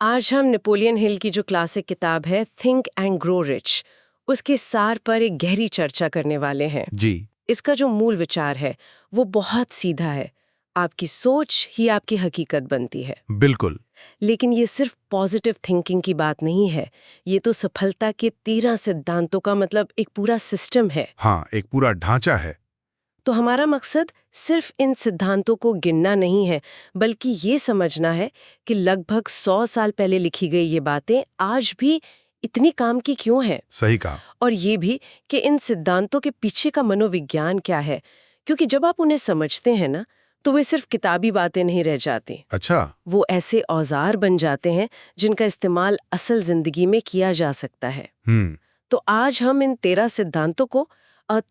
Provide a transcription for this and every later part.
आज हम Napoleon Hill की जो क्लासिक किताब है थिंक एंड ग्रो रिच, उसके सार पर एक गहरी चर्चा करने वाले हैं। जी। इसका जो मूल विचार है वो बहुत सीधा है। आपकी सोच ही आपकी हकीकत बनती है। बिल्कुल। लेकिन ये सिर्फ पॉजिटिव थिंकिंग की बात नहीं है। ये तो सफलता के 13 सिद्धांतों का मतलब एक पूरा सिस्टम है। हाँ, एक पूरा ढांचा है। तो हमारा मकसद सिर्फ इन सिद्धांतों को गिनना नहीं है, बल्कि ये समझना है कि लगभग 100 साल पहले लिखी गई ये बातें आज भी इतनी काम की क्यों हैं। सही कहा। और ये भी कि इन सिद्धांतों के पीछे का मनोविज्ञान क्या है, क्योंकि जब आप उन्हें समझते हैं ना, तो वे सिर्फ किताबी बातें नहीं रह जाती। अच्छा। वो ऐसे औजार बन जाते हैं जिनका इस्तेमाल असल जिंदगी में किया जा सकता है। हम्म। तो आज हम इन 13 सिद्धांतों को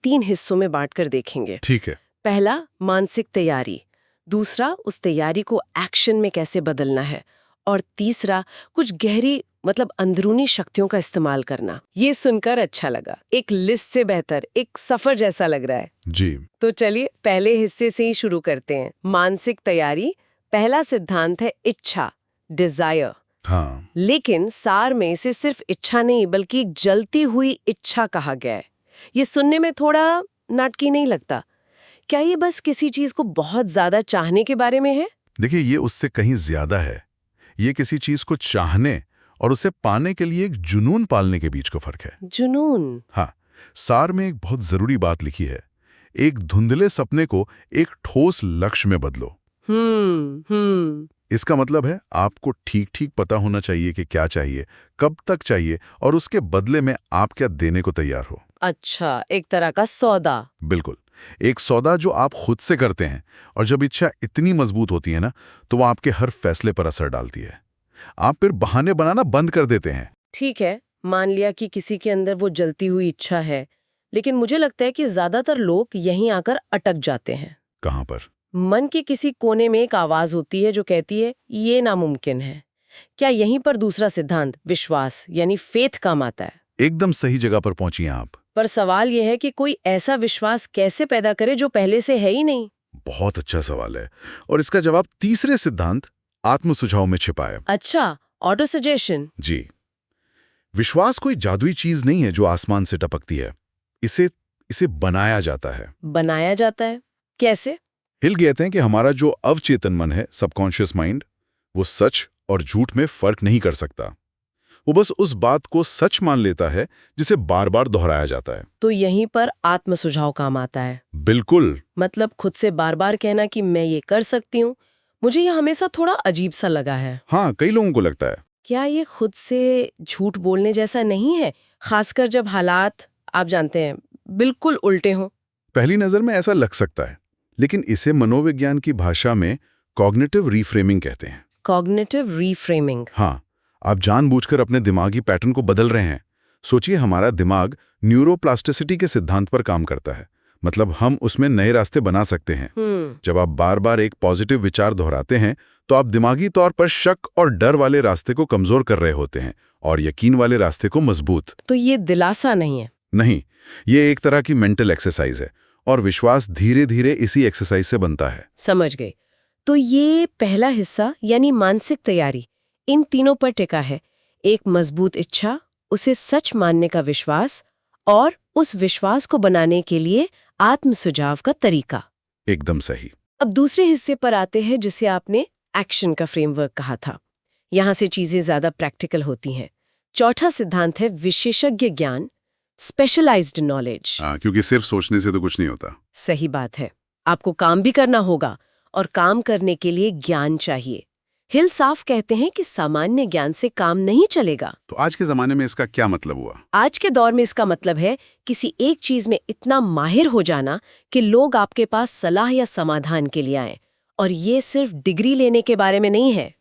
3 हिस्सों में बांटकर देखेंगे। ठीक है। पहला, मानसिक तैयारी। दूसरा, उस तैयारी को एक्शन में कैसे बदलना है। और तीसरा, कुछ गहरी मतलब अंदरूनी शक्तियों का इस्तेमाल करना। ये सुनकर अच्छा लगा, एक लिस्ट से बेहतर एक सफर जैसा लग रहा है। जी। तो चलिए पहले हिस्से से ही शुरू करते हैं। मानसिक तैयारी। पहला सिद्धांत है इच्छा, डिजायर। हाँ। लेकिन सार में इसे सिर्फ इच्छा नहीं बल्कि एक जलती हुई इच्छा कहा गया है। ये सुनने में थोड़ा नाटकी नहीं लगता? क्या ये बस किसी चीज को बहुत ज्यादा चाहने के बारे में है? देखिए, ये उससे कहीं ज्यादा है। ये किसी चीज को चाहने और उसे पाने के लिए एक जुनून पालने के बीच का फर्क है। जुनून? हाँ, सार में एक बहुत जरूरी बात लिखी है। एक धुंधले सपने को एक ठोस लक्ष्य में बदलो। हम्म। इसका मतलब है आपको ठीक ठीक पता होना चाहिए कि क्या चाहिए, कब तक चाहिए और उसके बदले में आप क्या देने को तैयार हो। अच्छा, एक तरह का सौदा। बिल्कुल, एक सौदा जो आप खुद से करते हैं। और जब इच्छा इतनी मजबूत होती है ना, तो वो आपके हर फैसले पर असर डालती है। आप फिर बहाने बनाना बंद कर देते हैं। ठीक है, मान लिया कि किसी के अंदर वो जलती हुई इच्छा है, लेकिन मुझे लगता है कि ज्यादातर लोग यहीं आकर अटक जाते हैं। कहाँ पर? मन के किसी कोने में एक आवाज होती है जो कहती है ये नामुमकिन है। क्या यहीं पर दूसरा सिद्धांत विश्वास यानी फेथ काम आता है? एकदम सही जगह पर पहुंची हैं आप। पर सवाल यह है कि कोई ऐसा विश्वास कैसे पैदा करे जो पहले से है ही नहीं। बहुत अच्छा सवाल है, और इसका जवाब तीसरे सिद्धांत आत्म सुझाव में छिपा है। अच्छा, ऑटो सजेशन। जी। विश्वास कोई जादुई चीज नहीं है जो आसमान से टपकती है। इसे इसे बनाया जाता है। बनाया जाता है? कैसे? हिल कहते हैं कि हमारा जो अवचेतन मन है, सबकॉन्शियस माइंड, वो सच और झूठ में फर्क नहीं कर सकता। वो बस उस बात को सच मान लेता है जिसे बार बार दोहराया जाता है। तो यहीं पर आत्म सुझाव काम आता है। बिल्कुल। मतलब खुद से बार बार कहना कि मैं ये कर सकती हूँ। मुझे ये हमेशा थोड़ा अजीब सा लगा है। हाँ, कई लोगों को लगता है। क्या ये खुद से झूठ बोलने जैसा नहीं है, खासकर जब हालात आप जानते हैं बिल्कुल उल्टे हों? पहली नजर में ऐसा लग सकता है, लेकिन इसे मनोविज्ञान की भाषा में कॉग्निटिव रीफ्रेमिंग कहते हैं। Cognitive reframing? हाँ, आप जानबूझकर अपने दिमागी पैटर्न को बदल रहे हैं। सोचिए, हमारा दिमाग न्यूरोप्लास्टिसिटी के सिद्धांत पर काम करता है। मतलब हम उसमें नए रास्ते बना सकते हैं। जब आप बार बार एक पॉजिटिव विचार दोहराते हैं, तो आप दिमागी तौर पर शक और डर वाले रास्ते को कमजोर कर रहे होते हैं और यकीन वाले रास्ते को मजबूत। तो ये दिलासा नहीं है? नहीं, ये एक तरह की मेंटल एक्सरसाइज है, और विश्वास धीरे धीरे इसी एक्सरसाइज से बनता है। समझ गई। तो ये पहला हिस्सा यानी मानसिक तैयारी इन तीनों पर टिका है। एक मजबूत इच्छा, उसे सच मानने का विश्वास और उस विश्वास को बनाने के लिए आत्म सुझाव का तरीका। एकदम सही। अब दूसरे हिस्से पर आते हैं जिसे आपने एक्शन का फ्रेमवर्क कहा था। यहाँ से चीजें ज्यादा प्रैक्टिकल होती हैं। चौथा सिद्धांत है विशेषज्ञ ज्ञान, स्पेशलाइज्ड नॉलेज। क्योंकि सिर्फ सोचने से तो कुछ नहीं होता। सही बात है, आपको काम भी करना होगा और काम करने के लिए ज्ञान चाहिए। हिल साफ कहते हैं कि सामान्य ज्ञान से काम नहीं चलेगा। तो आज के जमाने में इसका क्या मतलब हुआ? आज के दौर में इसका मतलब है किसी एक चीज में इतना माहिर हो जाना कि लोग आपके पास सलाह या समाधान के लिए आएं। और ये सिर्फ डिग्री लेने के बारे में नहीं है।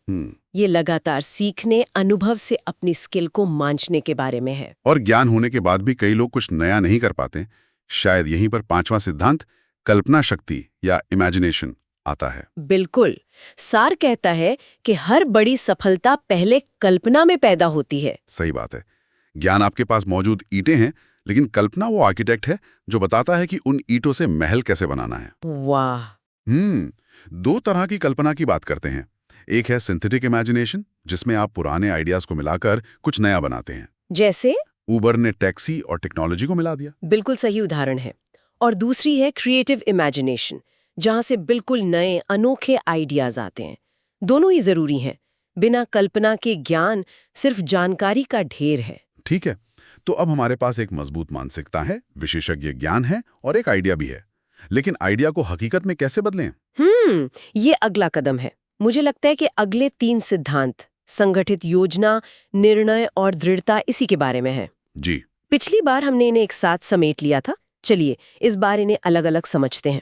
ये लगातार सीखने, अनुभव से अपनी स्किल को मांझने के बारे में है। और ज्ञान होने के बाद भी कई लोग कुछ नया नहीं कर पाते। शायद यहीं पर पांचवा सिद्धांत कल्पना शक्ति या इमेजिनेशन आता है। बिल्कुल। सार कहता है कि हर बड़ी सफलता पहले कल्पना में पैदा होती है। सही बात है। ज्ञान आपके पास मौजूद ईंटें हैं, लेकिन कल्पना वो आर्किटेक्ट है जो बताता है कि उन ईंटों से महल कैसे बनाना है। वाह। दो तरह की कल्पना की बात करते हैं। एक है सिंथेटिक इमेजिनेशन, जिसमें आप पुराने आइडियाज को मिलाकर कुछ नया बनाते हैं। जैसे उबर ने टैक्सी और टेक्नोलॉजी को मिला दिया। बिल्कुल सही उदाहरण है। और दूसरी है क्रिएटिव इमेजिनेशन, जहां से बिल्कुल नए अनोखे आइडियाज आते हैं। दोनों ही जरूरी हैं। बिना कल्पना के ज्ञान सिर्फ जानकारी का ढेर है। ठीक है, तो अब हमारे पास एक मजबूत मानसिकता है, विशेषज्ञ ज्ञान है और एक आइडिया भी है। लेकिन आइडिया को हकीकत में कैसे बदलें? ये अगला कदम है। मुझे लगता है कि अगले 3 सिद्धांत, संगठित योजना, निर्णय और दृढ़ता, इसी के बारे में है। जी। पिछली बार हमने इन्हें एक साथ समेट लिया था। चलिए इस बार इन्हें अलग अलग समझते हैं।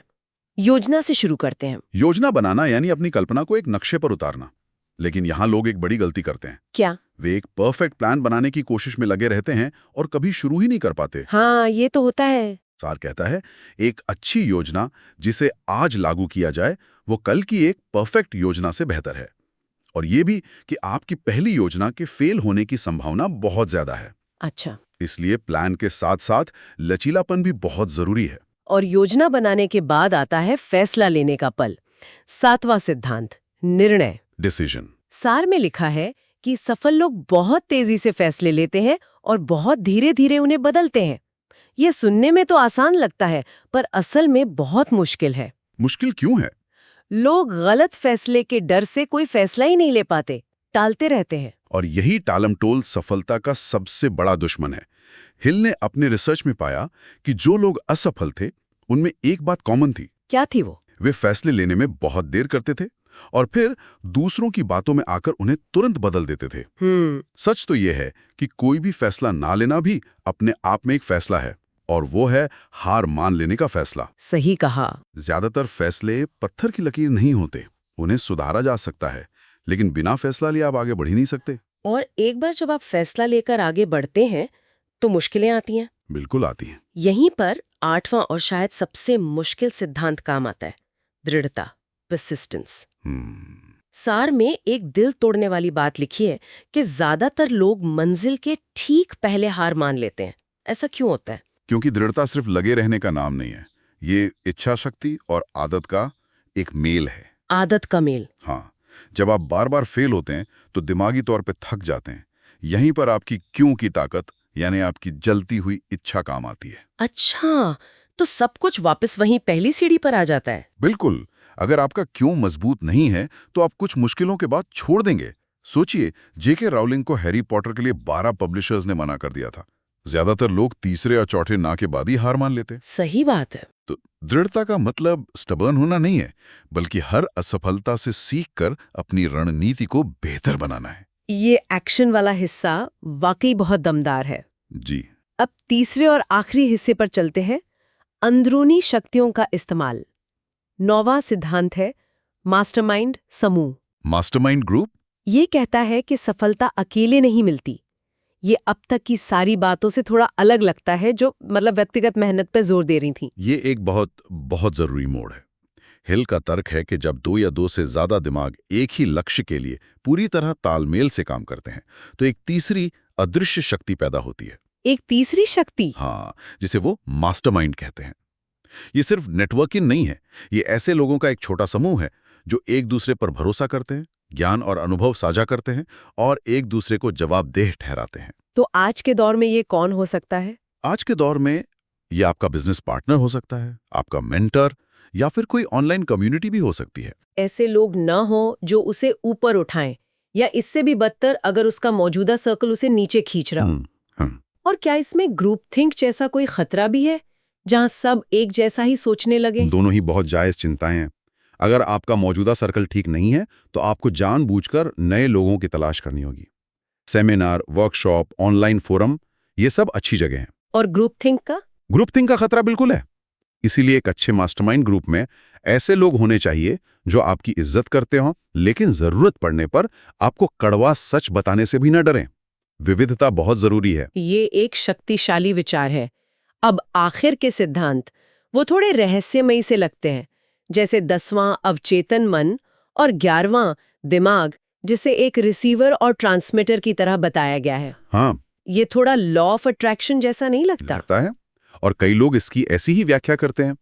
योजना से शुरू करते हैं। योजना बनाना यानी अपनी कल्पना को एक नक्शे पर उतारना। लेकिन यहाँ लोग एक बड़ी गलती करते हैं। क्या? वे एक परफेक्ट प्लान बनाने की कोशिश में लगे रहते हैं और कभी शुरू ही नहीं कर पाते। हाँ, ये तो होता है। सार कहता है, एक अच्छी योजना जिसे आज लागू किया जाए वो कल की एक परफेक्ट योजना से बेहतर है। और ये भी कि आपकी पहली योजना के फेल होने की संभावना बहुत ज्यादा है। अच्छा। इसलिए प्लान के साथ साथ लचीलापन भी बहुत जरूरी है। और योजना बनाने के बाद आता है फैसला लेने का पल। 7वां सिद्धांत, निर्णय, डिसीजन। सार में लिखा है कि सफल लोग बहुत तेजी से फैसले लेते हैं और बहुत धीरे धीरे उन्हें बदलते हैं। ये सुनने में तो आसान लगता है, पर असल में बहुत मुश्किल है। मुश्किल क्यों है? लोग गलत फैसले के डर से कोई फैसला ही नहीं ले पाते, टालते रहते हैं। और यही टालमटोल सफलता का सबसे बड़ा दुश्मन है। हिल ने अपने रिसर्च में पाया कि जो लोग असफल थे उनमें एक बात कॉमन थी। क्या थी वो? वे फैसले लेने में बहुत देर करते थे और फिर दूसरों की बातों में आकर उन्हें तुरंत बदल देते थे। सच तो यह है कि कोई भी फैसला ना लेना भी अपने आप में एक फैसला है, और वो है हार मान लेने का फैसला। सही कहा। ज्यादातर फैसले पत्थर की लकीर नहीं होते, उन्हें सुधारा जा सकता है, लेकिन बिना फैसला लिए आप आगे बढ़ ही नहीं सकते। और एक बार जब आप फैसला लेकर आगे बढ़ते हैं तो मुश्किलें आती हैं। बिल्कुल आती हैं। यहीं पर 8वां और शायद सबसे मुश्किल सिद्धांत काम आता है, दृढ़ता, परसिस्टेंस। सार में एक दिल तोड़ने वाली बात लिखी है कि ज्यादातर लोग मंजिल के ठीक पहले हार मान लेते हैं। ऐसा क्यों होता है? क्योंकि दृढ़ता सिर्फ लगे रहने का नाम नहीं है, ये इच्छा शक्ति और आदत का एक मेल है। आदत का मेल। हाँ, जब आप बार बार फेल होते हैं तो दिमागी तौर पे थक जाते हैं। यहीं पर आपकी क्यों की ताकत, यानी आपकी जलती हुई इच्छा काम आती है। अच्छा, तो सब कुछ वापस वहीं पहली सीढ़ी पर आ जाता है। बिल्कुल। अगर आपका क्यों मजबूत नहीं है तो आप कुछ मुश्किलों के बाद छोड़ देंगे। सोचिए, जेके राउलिंग को हैरी पॉटर के लिए 12 पब्लिशर्स ने मना कर दिया था। ज्यादातर लोग तीसरे और चौथे ना के बाद ही हार मान लेते। सही बात है। तो दृढ़ता का मतलब स्टबर्न होना नहीं है, बल्कि हर असफलता से सीखकर अपनी रणनीति को बेहतर बनाना है। ये एक्शन वाला हिस्सा वाकई बहुत दमदार है। जी। अब तीसरे और आखिरी हिस्से पर चलते हैं, अंदरूनी शक्तियों का इस्तेमाल। 9वां सिद्धांत है मास्टरमाइंड समूह। मास्टरमाइंड ग्रुप ये कहता है कि सफलता अकेले नहीं मिलती। ये अब तक की सारी बातों से थोड़ा अलग लगता है, जो मतलब व्यक्तिगत मेहनत पे जोर दे रही थी। ये एक बहुत जरूरी मोड़ है। हिल का तर्क है कि जब 2 या 2 से ज्यादा दिमाग एक ही लक्ष्य के लिए पूरी तरह तालमेल से काम करते हैं तो एक तीसरी अदृश्य शक्ति पैदा होती है। एक तीसरी शक्ति? हाँ, जिसे वो मास्टरमाइंड कहते हैं। ये सिर्फ नेटवर्किंग नहीं है, ये ऐसे लोगों का एक छोटा समूह है जो एक दूसरे पर भरोसा करते हैं, ज्ञान और अनुभव साझा करते हैं और एक दूसरे को जवाबदेह ठहराते हैं। तो आज के दौर में ये कौन हो सकता है? आज के दौर में ये आपका बिजनेस पार्टनर हो सकता है, आपका मेंटर, या फिर कोई ऑनलाइन कम्युनिटी भी हो सकती है। ऐसे लोग न हो जो उसे ऊपर उठाएं, या इससे भी बदतर अगर उसका मौजूदा सर्कल उसे नीचे खींच रहा हो। और क्या इसमें ग्रुप थिंक जैसा कोई खतरा भी है, जहां सब एक जैसा ही सोचने लगे? दोनों ही बहुत जायज चिंताएं हैं। अगर आपका मौजूदा सर्कल ठीक नहीं है तो आपको जानबूझकर नए लोगों की तलाश करनी होगी। सेमिनार, वर्कशॉप, ऑनलाइन फोरम, ये सब अच्छी जगह हैं। और ग्रुप थिंक का? ग्रुप थिंक का खतरा बिल्कुल है। इसीलिए एक अच्छे मास्टरमाइंड ग्रुप में ऐसे लोग होने चाहिए जो आपकी इज्जत करते हों, लेकिन जरूरत पड़ने पर आपको कड़वा सच बताने से भी न डरें। विविधता बहुत जरूरी है। ये एक शक्तिशाली विचार है। अब आखिर के सिद्धांत, वो थोड़े रहस्यमयी से लगते हैं, जैसे 10वां अवचेतन मन और 11वां दिमाग, जिसे एक रिसीवर और ट्रांसमीटर की तरह बताया गया है। हाँ, ये थोड़ा लॉ ऑफ अट्रैक्शन जैसा नहीं लगता है, और कई लोग इसकी ऐसी ही व्याख्या करते हैं।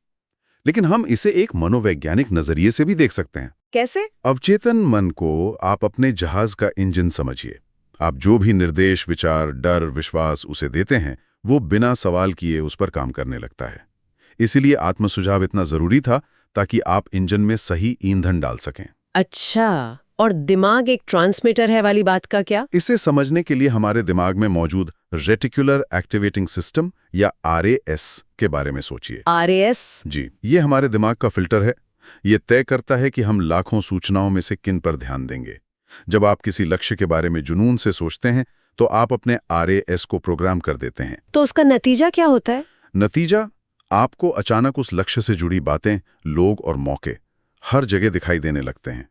लेकिन हम इसे एक मनोवैज्ञानिक नजरिए से भी देख सकते हैं। कैसे? अवचेतन मन को आप अपने जहाज का इंजन समझिए। आप जो भी निर्देश, विचार, डर, विश्वास उसे देते हैं, वो बिना सवाल किए उस पर काम करने लगता है। इसीलिए आत्मसुझाव इतना जरूरी था, ताकि आप इंजन में सही ईंधन डाल सकें। अच्छा, और दिमाग एक ट्रांसमीटर है वाली बात का क्या? इसे समझने के लिए हमारे दिमाग में मौजूद रेटिकुलर एक्टिवेटिंग सिस्टम या RAS के बारे में सोचिए। RAS? जी, ये हमारे दिमाग का फिल्टर है। ये तय करता है कि हम लाखों सूचनाओं में से किन पर ध्यान देंगे। जब आप किसी लक्ष्य के बारे में जुनून से सोचते हैं, तो आप अपने RAS को प्रोग्राम कर देते हैं। तो उसका नतीजा क्या होता है? नतीजा, आपको अचानक उस लक्ष्य से जुड़ी बातें, लोग और मौके हर जगह दिखाई देने लगते हैं।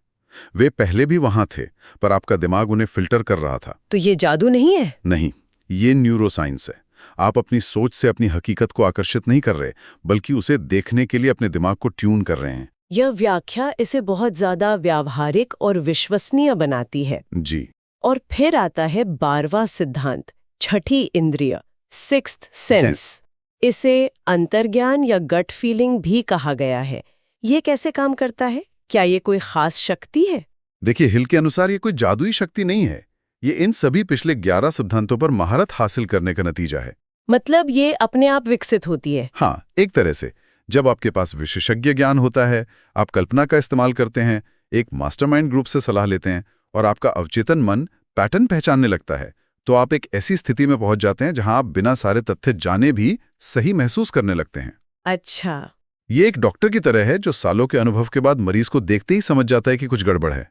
वे पहले भी वहां थे, पर आपका दिमाग उन्हें फिल्टर कर रहा था। तो ये जादू नहीं है? नहीं, ये न्यूरोसाइंस है। आप अपनी सोच से अपनी हकीकत को आकर्षित नहीं कर रहे, बल्कि उसे देखने के लिए अपने दिमाग को ट्यून कर रहे हैं। यह व्याख्या इसे बहुत ज्यादा व्यावहारिक और विश्वसनीय बनाती है। जी। और फिर आता है 12वां सिद्धांत, छठी इंद्रिय, सिक्स्थ सेंस। इसे अंतर्ज्ञान या गट फीलिंग भी कहा गया है। ये कैसे काम करता है? क्या ये कोई खास शक्ति है? देखिए, हिल के अनुसार ये कोई जादुई शक्ति नहीं है। ये इन सभी पिछले 11 सिद्धांतों पर महारत हासिल करने का नतीजा है। मतलब ये अपने आप विकसित होती है? हाँ, एक तरह से। जब आपके पास विशेषज्ञ ज्ञान होता है, आप कल्पना का इस्तेमाल करते हैं, एक मास्टरमाइंड ग्रुप से सलाह लेते हैं, और आपका अवचेतन मन पैटर्न पहचानने लगता है, तो आप एक ऐसी स्थिति में पहुंच जाते हैं जहां आप बिना सारे तथ्य जाने भी सही महसूस करने लगते हैं। अच्छा। ये एक डॉक्टर की तरह है जो सालों के अनुभव के बाद मरीज को देखते ही समझ जाता है कि कुछ गड़बड़ है।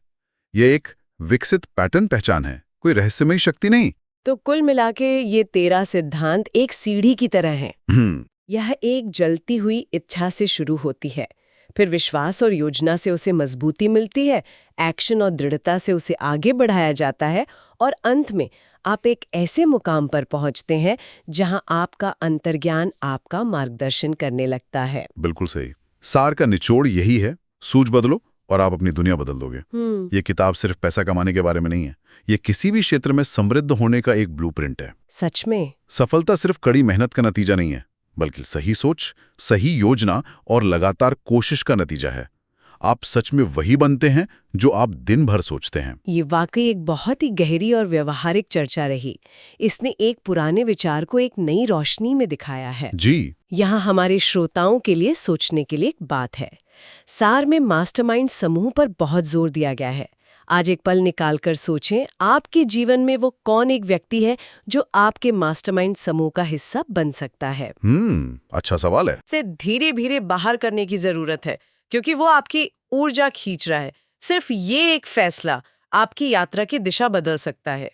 ये एक विकसित पैटर्न पहचान है, कोई रहस्यमयी शक्ति नहीं। तो कुल मिलाके ये 13 सिद्धांत एक सीढ़ी की तरह हैं। यह एक जलती हुई इच्छा से शुरू होती है, फिर विश्वास और योजना से उसे मजबूती मिलती है, एक्शन और दृढ़ता से उसे आगे बढ़ाया जाता है, और अंत में आप एक ऐसे मुकाम पर पहुंचते हैं जहां आपका अंतर्ज्ञान आपका मार्गदर्शन करने लगता है। बिल्कुल सही। सार का निचोड़ यही है, सूझ बदलो और आप अपनी दुनिया बदल दोगे। ये किताब सिर्फ पैसा कमाने के बारे में नहीं है। ये किसी भी क्षेत्र में समृद्ध होने का एक ब्लूप्रिंट है। सच में? सफलता सिर्फ कड़ी मेहनत का नतीजा नहीं है, बल्कि सही सोच, सही योजना और लगातार कोशिश का नतीजा है। आप सच में वही बनते हैं जो आप दिन भर सोचते हैं। ये वाकई एक बहुत ही गहरी और व्यवहारिक चर्चा रही। इसने एक पुराने विचार को एक नई रोशनी में दिखाया है। जी। यहाँ हमारे श्रोताओं के लिए सोचने के लिए एक बात है। सार में मास्टरमाइंड समूह पर बहुत जोर दिया गया है। आज एक पल निकालकर सोचें, आपके जीवन में वो कौन एक व्यक्ति है जो आपके मास्टरमाइंड समूह का हिस्सा बन सकता है? अच्छा सवाल है। से धीरे धीरे बाहर करने की जरूरत है, क्योंकि वो आपकी ऊर्जा खींच रहा है। सिर्फ ये एक फैसला आपकी यात्रा की दिशा बदल सकता है।